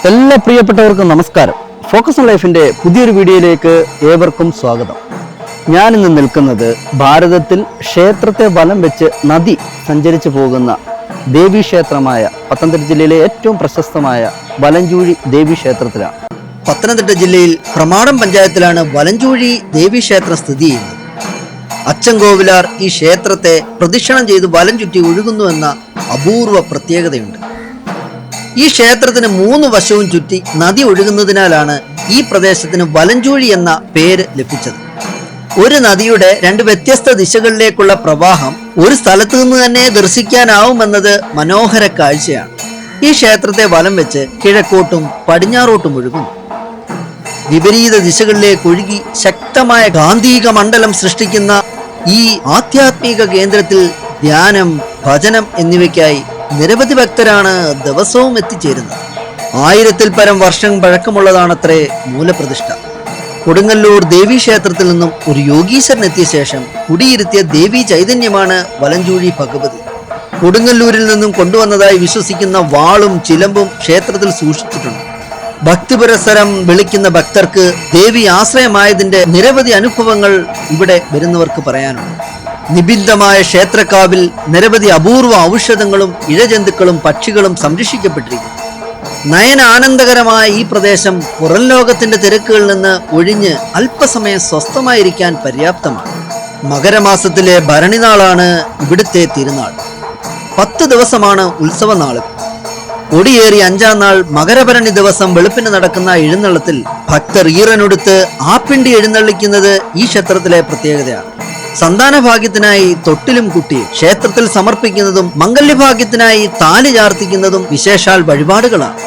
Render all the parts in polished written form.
എല്ലാ പ്രിയപ്പെട്ടവർക്കും നമസ്കാരം. ഫോക്കസ് ഓൺ ലൈഫിന്റെ പുതിയൊരു വീഡിയോയിലേക്ക് ഏവർക്കും സ്വാഗതം. ഞാനിന്ന് നിൽക്കുന്നത് ഭാരതത്തിൽ ക്ഷേത്രത്തെ വലം വെച്ച് നദി സഞ്ചരിച്ചു പോകുന്ന ദേവീക്ഷേത്രമായ പത്തനംതിട്ട ജില്ലയിലെ ഏറ്റവും പ്രശസ്തമായ വലഞ്ചൂഴി ദേവീക്ഷേത്രത്തിലാണ്. പത്തനംതിട്ട ജില്ലയിൽ പ്രമാടം പഞ്ചായത്തിലാണ് വലഞ്ചൂഴി ദേവീക്ഷേത്രം സ്ഥിതി ചെയ്യുന്നത്. അച്ചൻകോവിലാർ ഈ ക്ഷേത്രത്തെ പ്രദക്ഷിണം ചെയ്ത് വലം ചുറ്റി ഒഴുകുന്നു എന്ന അപൂർവ പ്രത്യേകതയുണ്ട്. ഈ ക്ഷേത്രത്തിന് 3 വശവും ചുറ്റി നദി ഒഴുകുന്നതിനാലാണ് ഈ പ്രദേശത്തിന് വലഞ്ചൂഴി എന്ന പേര് ലഭിച്ചത്. ഒരു നദിയുടെ 2 വ്യത്യസ്ത ദിശകളിലേക്കുള്ള പ്രവാഹം ഒരു സ്ഥലത്തു നിന്ന് തന്നെ ദർശിക്കാനാവുമെന്നത് മനോഹര കാഴ്ചയാണ്. ഈ ക്ഷേത്രത്തെ വലം വെച്ച് കിഴക്കോട്ടും പടിഞ്ഞാറോട്ടും ഒഴുകുന്നു. വിപരീത ദിശകളിലേക്ക് ഒഴുകി ശക്തമായ ഗാന്ധിക മണ്ഡലം സൃഷ്ടിക്കുന്ന ഈ ആധ്യാത്മിക കേന്ദ്രത്തിൽ ധ്യാനം, ഭജനം എന്നിവയ്ക്കായി നിരവധി ഭക്തരാണ് ദിവസവും എത്തിച്ചേരുന്നത്. 1000-ൽ പരം വർഷം പഴക്കമുള്ളതാണത്രേ മൂലപ്രതിഷ്ഠ. കൊടുങ്ങല്ലൂർ ദേവീക്ഷേത്രത്തിൽ നിന്നും ഒരു യോഗീശ്വരൻ എത്തിയ ശേഷം കുടിയിരുത്തിയ ദേവീ ചൈതന്യമാണ് വലഞ്ചൂഴി ഭഗവതി. കൊടുങ്ങല്ലൂരിൽ നിന്നും കൊണ്ടുവന്നതായി വിശ്വസിക്കുന്ന വാളും ചിലമ്പും ക്ഷേത്രത്തിൽ സൂക്ഷിച്ചിട്ടുണ്ട്. ഭക്തിപുരസരം വിളിക്കുന്ന ഭക്തർക്ക് ദേവി ആശ്രയമായതിന്റെ നിരവധി അനുഭവങ്ങൾ ഇവിടെ വരുന്നവർക്ക് പറയാനുണ്ട്. നിബിദ്ധമായ ക്ഷേത്രക്കാവിൽ നിരവധി അപൂർവ ഔഷധങ്ങളും ഇഴജന്തുക്കളും പക്ഷികളും സംരക്ഷിക്കപ്പെട്ടിരിക്കുന്നു. നയനാനന്ദകരമായ ഈ പ്രദേശം പുറം ലോകത്തിന്റെ തിരക്കുകളിൽ നിന്ന് ഒഴിഞ്ഞ് അല്പസമയം സ്വസ്ഥമായിരിക്കാൻ പര്യാപ്തമാണ്. മകരമാസത്തിലെ ഭരണിനാളാണ് ഇവിടുത്തെ തിരുനാൾ. 10 ദിവസമാണ് ഉത്സവനാളുകൾ. കൊടിയേറി 5-ാം നാൾ മകരഭരണി ദിവസം വെളുപ്പിന് നടക്കുന്ന എഴുന്നള്ളത്തിൽ ഭക്തർ ഈറനൊടുത്ത് ആപ്പിണ്ടി എഴുന്നള്ളിക്കുന്നത് ഈ ക്ഷേത്രത്തിലെ പ്രത്യേകതയാണ്. സന്താനഭാഗ്യത്തിനായി തൊട്ടിലും കുട്ടിയും ക്ഷേത്രത്തിൽ സമർപ്പിക്കുന്നതും മംഗല്യഭാഗ്യത്തിനായി താലി ചാർത്തിക്കുന്നതും വിശേഷാൽ വഴിപാടുകളാണ്.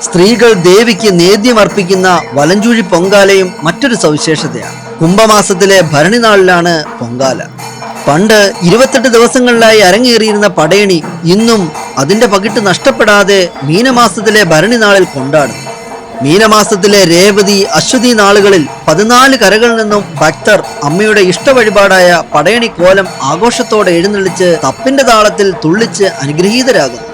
സ്ത്രീകൾ ദേവിക്ക് നേദ്യം അർപ്പിക്കുന്ന വലഞ്ചൂഴി പൊങ്കാലയും മറ്റൊരു സവിശേഷതയാണ്. കുംഭമാസത്തിലെ ഭരണിനാളിലാണ് പൊങ്കാല. പണ്ട് 28 ദിവസങ്ങളിലായി അരങ്ങേറിയിരുന്ന പടയണി ഇന്നും അതിന്റെ പകിട്ട് നഷ്ടപ്പെടാതെ മീനമാസത്തിലെ ഭരണിനാളിൽ കൊണ്ടാടുന്നു. മീനമാസത്തിലെ രേവതി, അശ്വതി നാളുകളിൽ 14 കരകളിൽ നിന്നും ഭക്തർ അമ്മയുടെ ഇഷ്ടവഴിപാടായ പടയണി കോലം ആഘോഷത്തോടെ എഴുന്നള്ളിച്ച് തപ്പിന്റെ താളത്തിൽ തുള്ളിച്ച് അനുഗ്രഹീതരാകുന്നു.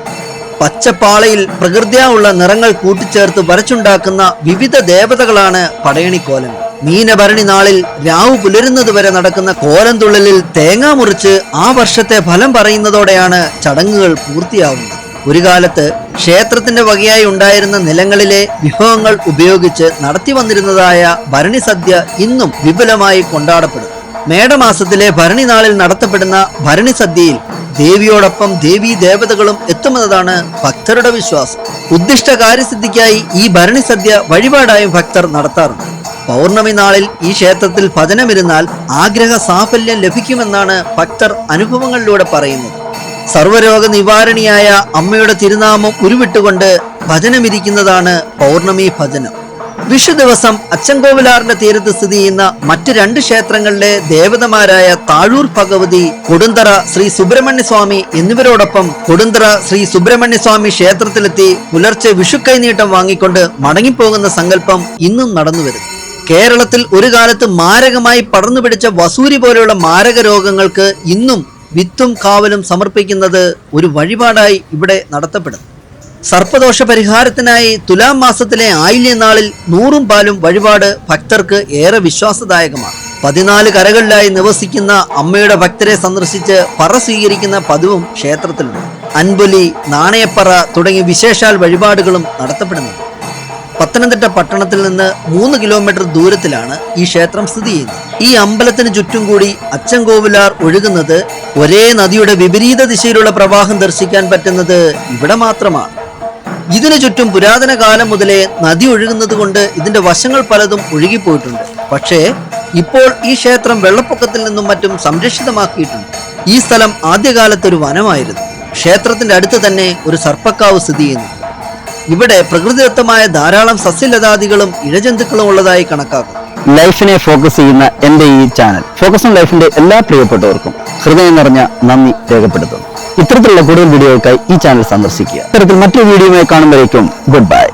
പച്ചപ്പാളയിൽ പ്രകൃത്യാ ഉള്ള നിറങ്ങൾ കൂട്ടിച്ചേർത്ത് വരച്ചുണ്ടാക്കുന്ന വിവിധ ദേവതകളാണ് പടയണി കോലങ്ങൾ. മീനഭരണി നാളിൽ രാവു പുലരുന്നതുവരെ നടക്കുന്ന കോലം തുള്ളലിൽ തേങ്ങ മുറിച്ച് ആ വർഷത്തെ ഫലം പറയുന്നതോടെയാണ് ചടങ്ങുകൾ പൂർത്തിയാവുന്നത്. ഒരു കാലത്ത് ക്ഷേത്രത്തിന്റെ വകയായി ഉണ്ടായിരുന്ന നിലങ്ങളിലെ വിഭവങ്ങൾ ഉപയോഗിച്ച് നടത്തി വന്നിരുന്നതായ ഭരണി സദ്യ ഇന്നും വിപുലമായി കൊണ്ടാടപ്പെടും. മേടമാസത്തിലെ ഭരണി നാളിൽ നടത്തപ്പെടുന്ന ഭരണി സദ്യയിൽ ദേവിയോടൊപ്പം ദേവീ ദേവതകളും എത്തുമെന്നതാണ് ഭക്തരുടെ വിശ്വാസം. ഉദ്ദിഷ്ട കാര്യസിദ്ധിക്കായി ഈ ഭരണി സദ്യ വഴിപാടായും ഭക്തർ നടത്താറുണ്ട്. പൗർണമി നാളിൽ ഈ ക്ഷേത്രത്തിൽ ഭജനമിരുന്നാൽ ആഗ്രഹ സാഫല്യം ലഭിക്കുമെന്നാണ് ഭക്തർ അനുഭവങ്ങളിലൂടെ പറയുന്നത്. സർവരോഗ നിവാരണിയായ അമ്മയുടെ തിരുനാമം ഉരുവിട്ടുകൊണ്ട് ഭജനമിരിക്കുന്നതാണ് പൗർണമി ഭജനം. വിഷു ദിവസം അച്ചൻകോവിലാറിന്റെ തീരത്ത് സ്ഥിതി ചെയ്യുന്ന മറ്റ് 2 ക്ഷേത്രങ്ങളിലെ ദേവതമാരായ താഴൂർ ഭഗവതി, കൊടുന്തറ ശ്രീ സുബ്രഹ്മണ്യസ്വാമി എന്നിവരോടൊപ്പം കൊടുന്തറ ശ്രീ സുബ്രഹ്മണ്യസ്വാമി ക്ഷേത്രത്തിലെത്തി പുലർച്ചെ വിഷുക്കൈനീട്ടം വാങ്ങിക്കൊണ്ട് മടങ്ങിപ്പോകുന്ന സങ്കല്പം ഇന്നും നടന്നുവരുന്നു. കേരളത്തിൽ ഒരു കാലത്ത് മാരകമായി പടർന്നു പിടിച്ച വസൂരി പോലെയുള്ള മാരക രോഗങ്ങൾക്ക് ഇന്നും വിത്തും കാവലും സമർപ്പിക്കുന്നത് ഒരു വഴിപാടായി ഇവിടെ നടത്തപ്പെടുന്നു. സർപ്പദോഷ പരിഹാരത്തിനായി തുലാം മാസത്തിലെ ആയില്യനാളിൽ 100 പാലും വഴിപാട് ഭക്തർക്ക് ഏറെ വിശ്വാസദായകമാണ്. 14 കരകളിലായി നിവസിക്കുന്ന അമ്മയുടെ ഭക്തരെ സന്ദർശിച്ച് പറ സ്വീകരിക്കുന്ന പതിവും ക്ഷേത്രത്തിലുണ്ട്. അൻപൊലി, നാണയപ്പറ തുടങ്ങിയ വിശേഷാൽ വഴിപാടുകളും നടത്തപ്പെടുന്നുണ്ട്. പത്തനംതിട്ട പട്ടണത്തിൽ നിന്ന് 3 കിലോമീറ്റർ ദൂരത്തിലാണ് ഈ ക്ഷേത്രം സ്ഥിതി ചെയ്യുന്നത്. ഈ അമ്പലത്തിന് ചുറ്റും കൂടി അച്ചൻകോവിലാർ ഒഴുകുന്നത് ഒരേ നദിയുടെ വിപരീത ദിശയിലുള്ള പ്രവാഹം ദർശിക്കാൻ പറ്റുന്നത് ഇവിടെ മാത്രമാണ്. ഇതിനു ചുറ്റും പുരാതന കാലം മുതലേ നദി ഒഴുകുന്നത് കൊണ്ട് ഇതിന്റെ വശങ്ങൾ പലതും ഒഴുകിപ്പോയിട്ടുണ്ട്. പക്ഷേ ഇപ്പോൾ ഈ ക്ഷേത്രം വെള്ളപ്പൊക്കത്തിൽ നിന്നും മറ്റും സംരക്ഷിതമാക്കിയിട്ടുണ്ട്. ഈ സ്ഥലം ആദ്യകാലത്ത് ഒരു വനമായിരുന്നു. ക്ഷേത്രത്തിന്റെ അടുത്ത് തന്നെ ഒരു സർപ്പക്കാവ് സ്ഥിതി ചെയ്യുന്നു. ഇവിടെ പ്രകൃതിദത്തമായ ധാരാളം സസ്യലതാദികളും ഇഴജന്തുക്കളും ഉള്ളതായി കണക്കാക്കും. ലൈഫിനെ ഫോക്കസ് ചെയ്യുന്ന എന്റെ ഈ ചാനൽ ഫോക്കസ് ഓൺ ലൈഫിന്റെ എല്ലാ പ്രിയപ്പെട്ടവർക്കും ഹൃദയം നിറഞ്ഞ നന്ദി രേഖപ്പെടുത്തുന്നു. ഇത്തരത്തിലുള്ള കൂടുതൽ വീഡിയോകൾക്കായി ഈ ചാനൽ സന്ദർശിക്കുക. ഇത്തരത്തിൽ മറ്റൊരു വീഡിയോയുമായി കാണുമ്പോഴേക്കും ഗുഡ് ബൈ.